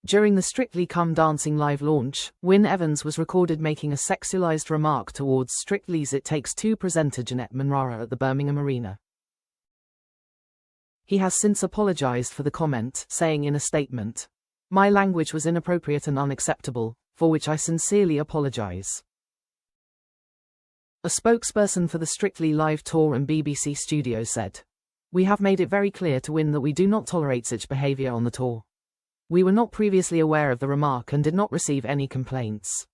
During the Strictly Come Dancing live launch, Wynne Evans was recorded making a sexualized remark towards Strictly's It Takes Two presenter Janette Manrara at the Birmingham Arena. He has since apologized for the comment, saying in a statement, "My language was inappropriate and unacceptable, for which I sincerely apologize." A spokesperson for the Strictly Live tour and BBC Studios said, "We have made it very clear to Wynne that we do not tolerate such behavior on the tour. We were not previously aware of the remark and did not receive any complaints."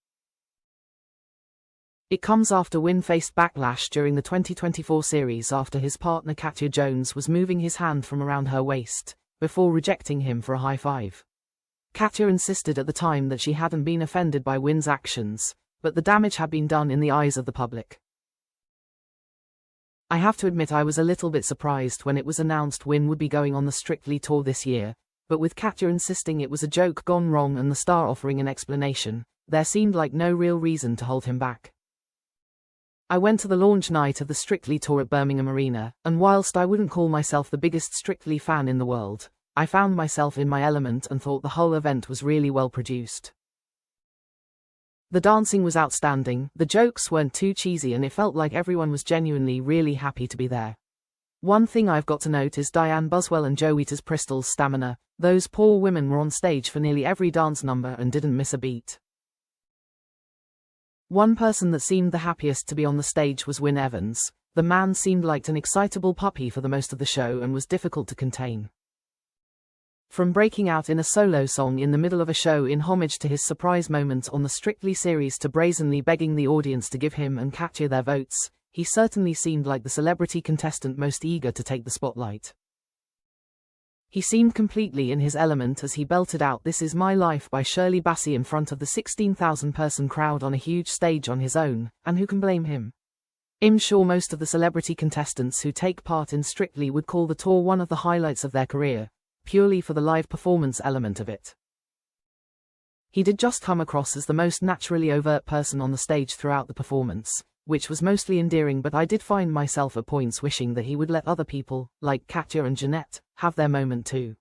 It comes after Wynne faced backlash during the 2024 series after his partner Katya Jones was moving his hand from around her waist, before rejecting him for a high five. Katya insisted at the time that she hadn't been offended by Wynne's actions, but the damage had been done in the eyes of the public. "I have to admit I was a little bit surprised when it was announced Wynne would be going on the Strictly tour this year, but with Katya insisting it was a joke gone wrong and the star offering an explanation, there seemed like no real reason to hold him back. I went to the launch night of the Strictly tour at Birmingham Arena, and whilst I wouldn't call myself the biggest Strictly fan in the world, I found myself in my element and thought the whole event was really well produced. The dancing was outstanding, the jokes weren't too cheesy and it felt like everyone was genuinely really happy to be there. One thing I've got to note is Diane Buswell and Joeita's Bristol's stamina. Those poor women were on stage for nearly every dance number and didn't miss a beat." One person that seemed the happiest to be on the stage was Wynne Evans. The man seemed like an excitable puppy for the most of the show and was difficult to contain. From breaking out in a solo song in the middle of a show in homage to his surprise moment on the Strictly series to brazenly begging the audience to give him and Katya their votes, he certainly seemed like the celebrity contestant most eager to take the spotlight. He seemed completely in his element as he belted out "This Is My Life" by Shirley Bassey in front of the 16,000-person crowd on a huge stage on his own, and who can blame him? I'm sure most of the celebrity contestants who take part in Strictly would call the tour one of the highlights of their career, purely for the live performance element of it. He did just come across as the most naturally overt person on the stage throughout the performance, which was mostly endearing, but I did find myself at points wishing that he would let other people, like Katya and Janette, have their moment too.